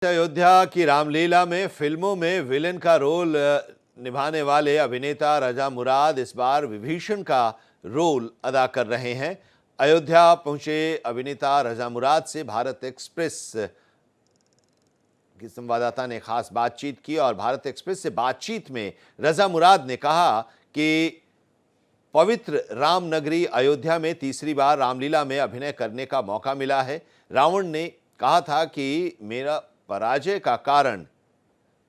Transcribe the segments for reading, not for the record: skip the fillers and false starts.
अयोध्या की रामलीला में फिल्मों में विलेन का रोल निभाने वाले अभिनेता रजा मुराद इस बार विभीषण का रोल अदा कर रहे हैं। अयोध्या पहुंचे अभिनेता रजा मुराद से भारत एक्सप्रेस की संवाददाता ने खास बातचीत की और भारत एक्सप्रेस से बातचीत में रजा मुराद ने कहा कि पवित्र राम नगरी अयोध्या में तीसरी बार रामलीला में अभिनय करने का मौका मिला है। रावण ने कहा था कि मेरा पराजय का कारण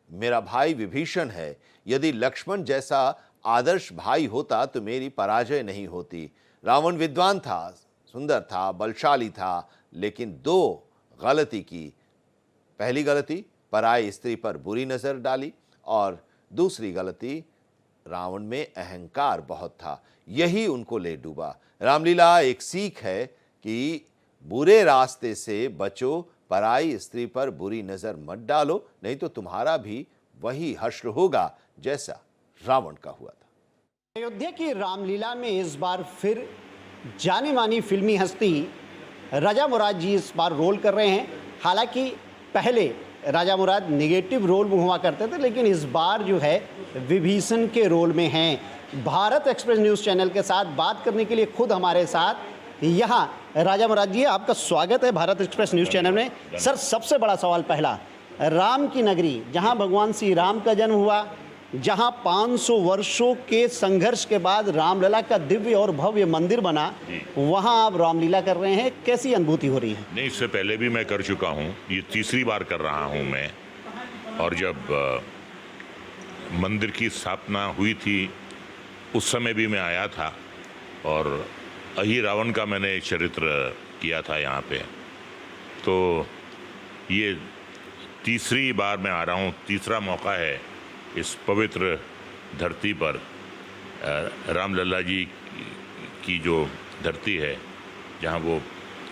मेरा भाई विभीषण है। यदि लक्ष्मण जैसा आदर्श भाई होता तो मेरी पराजय नहीं होती। रावण विद्वान था, सुंदर था, बलशाली था, लेकिन दो गलती की। पहली गलती, पराई स्त्री पर बुरी नजर डाली, और दूसरी गलती, रावण में अहंकार बहुत था, यही उनको ले डूबा। रामलीला एक सीख है कि बुरे रास्ते से बचो, पराई स्त्री पर बुरी नजर मत डालो, नहीं तो तुम्हारा भी वही हश्र होगा जैसा रावण का हुआ था। अयोध्या की रामलीला में इस बार फिर जानी मानी फिल्मी हस्ती रजा मुराद जी इस बार रोल कर रहे हैं। हालांकि पहले रजा मुराद नेगेटिव रोल में हुआ करते थे, लेकिन इस बार जो है विभीषण के रोल में हैं। भारत एक्सप्रेस न्यूज़ चैनल के साथ बात करने के लिए खुद हमारे साथ यहाँ राजा मुराद जी, आपका स्वागत है भारत एक्सप्रेस न्यूज़ चैनल में। सर, सबसे बड़ा सवाल पहला, राम की नगरी जहाँ भगवान श्री राम का जन्म हुआ, जहाँ 500 वर्षों के संघर्ष के बाद रामलला का दिव्य और भव्य मंदिर बना, वहाँ आप रामलीला कर रहे हैं, कैसी अनुभूति हो रही है? नहीं, इससे पहले भी मैं कर चुका हूँ, ये तीसरी बार कर रहा हूँ मैं। और जब मंदिर की स्थापना हुई थी उस समय भी मैं आया था, और अही रावण का मैंने चरित्र किया था यहाँ पे। तो ये तीसरी बार मैं आ रहा हूँ, तीसरा मौका है इस पवित्र धरती पर, रामलला जी की जो धरती है, जहाँ वो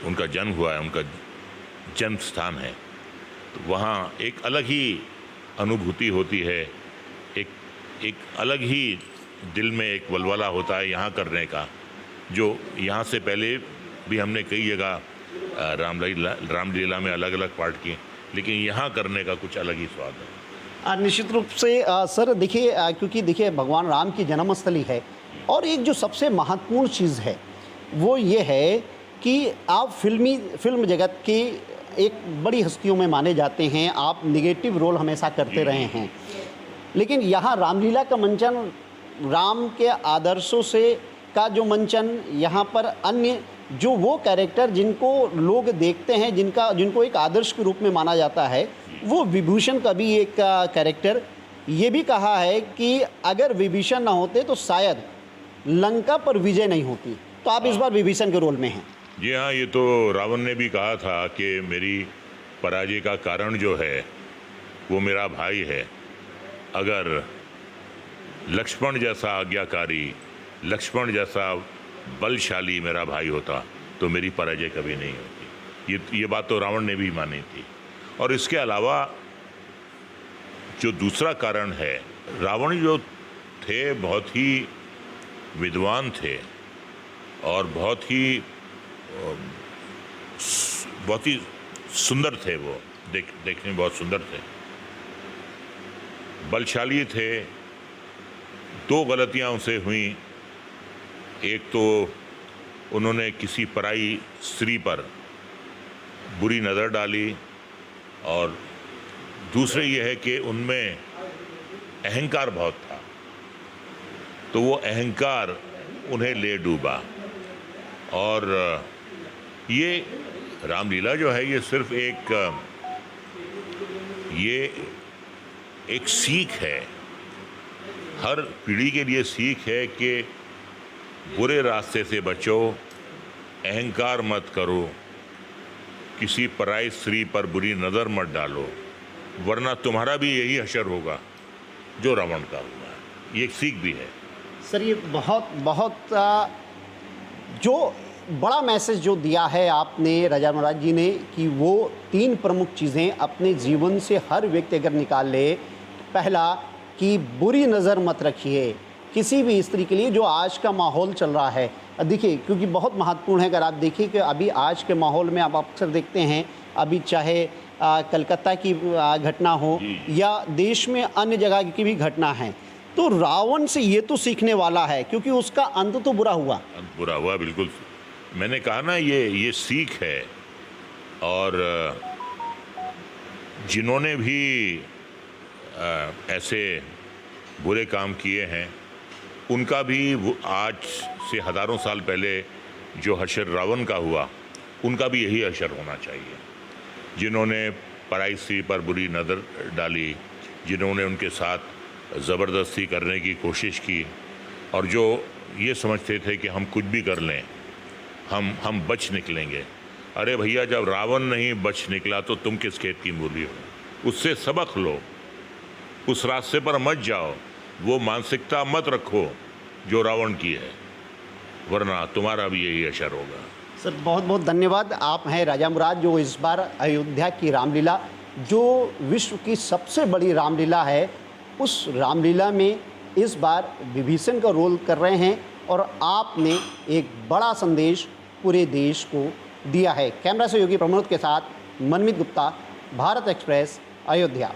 उनका जन्म हुआ है, उनका जन्म स्थान है। तो वहाँ एक अलग ही अनुभूति होती है, एक अलग ही दिल में एक वलवला होता है यहाँ करने का, जो यहाँ से पहले भी हमने कई जगह रामलीला में अलग अलग पार्ट किए, लेकिन यहाँ करने का कुछ अलग ही स्वाद है। निश्चित रूप से सर, देखिए, क्योंकि देखिए भगवान राम की जन्मस्थली है, और एक जो सबसे महत्वपूर्ण चीज़ है वो ये है कि आप फिल्म जगत की एक बड़ी हस्तियों में माने जाते हैं, आप निगेटिव रोल हमेशा करते रहे हैं, लेकिन यहाँ रामलीला का मंचन, राम के आदर्शों से का जो मंचन, यहाँ पर अन्य जो वो कैरेक्टर जिनको लोग देखते हैं, जिनको एक आदर्श के रूप में माना जाता है, वो विभीषण का भी एक कैरेक्टर। ये भी कहा है कि अगर विभीषण ना होते तो शायद लंका पर विजय नहीं होती। तो आप इस बार विभीषण के रोल में हैं। जी हाँ, ये तो रावण ने भी कहा था कि मेरी पराजय का कारण जो है वो मेरा भाई है। अगर लक्ष्मण जैसा आज्ञाकारी, लक्ष्मण जैसा बलशाली मेरा भाई होता तो मेरी पराजय कभी नहीं होती। ये बात तो रावण ने भी मानी थी। और इसके अलावा जो दूसरा कारण है, रावण जो थे बहुत ही विद्वान थे और बहुत ही सुंदर थे। वो देखने में बहुत सुंदर थे, बलशाली थे। दो गलतियां उनसे हुई। एक तो उन्होंने किसी पराई स्त्री पर बुरी नज़र डाली, और दूसरे ये है कि उनमें अहंकार बहुत था, तो वो अहंकार उन्हें ले डूबा। और ये रामलीला जो है ये सिर्फ एक सीख है, हर पीढ़ी के लिए सीख है कि बुरे रास्ते से बचो, अहंकार मत करो, किसी पराई स्त्री पर बुरी नज़र मत डालो, वरना तुम्हारा भी यही हशर होगा जो रावण का हुआ है। ये एक सीख भी है। सर, ये बहुत जो बड़ा मैसेज जो दिया है आपने, रजा मुराद जी ने, कि वो 3 प्रमुख चीज़ें अपने जीवन से हर व्यक्ति अगर निकाल ले। पहला कि बुरी नज़र मत रखिए किसी भी स्त्री के लिए। जो आज का माहौल चल रहा है, देखिए, क्योंकि बहुत महत्वपूर्ण है। अगर आप देखिए कि अभी आज के माहौल में आप अक्सर देखते हैं, अभी चाहे कलकत्ता की घटना हो या देश में अन्य जगह की भी घटना है, तो रावण से ये तो सीखने वाला है क्योंकि उसका अंत तो बुरा हुआ। बुरा हुआ, बिल्कुल। मैंने कहा ना, ये सीख है। और जिन्होंने भी ऐसे बुरे काम किए हैं, उनका भी वो आज से हज़ारों साल पहले जो हशर रावण का हुआ, उनका भी यही हशर होना चाहिए। जिन्होंने पराई स्त्री पर बुरी नज़र डाली, जिन्होंने उनके साथ ज़बरदस्ती करने की कोशिश की, और जो ये समझते थे कि हम कुछ भी कर लें, हम बच निकलेंगे। अरे भैया, जब रावण नहीं बच निकला तो तुम किस खेत की मूली हो? उससे सबक लो, उस रास्ते पर मत जाओ, वो मानसिकता मत रखो जो रावण की है, वरना तुम्हारा भी यही असर होगा। सर बहुत बहुत धन्यवाद। आप हैं राजा मुराद, जो इस बार अयोध्या की रामलीला, जो विश्व की सबसे बड़ी रामलीला है, उस रामलीला में इस बार विभीषण का रोल कर रहे हैं और आपने एक बड़ा संदेश पूरे देश को दिया है। कैमरा सहयोगी प्रमोद के साथ मनमीत गुप्ता, भारत एक्सप्रेस, अयोध्या।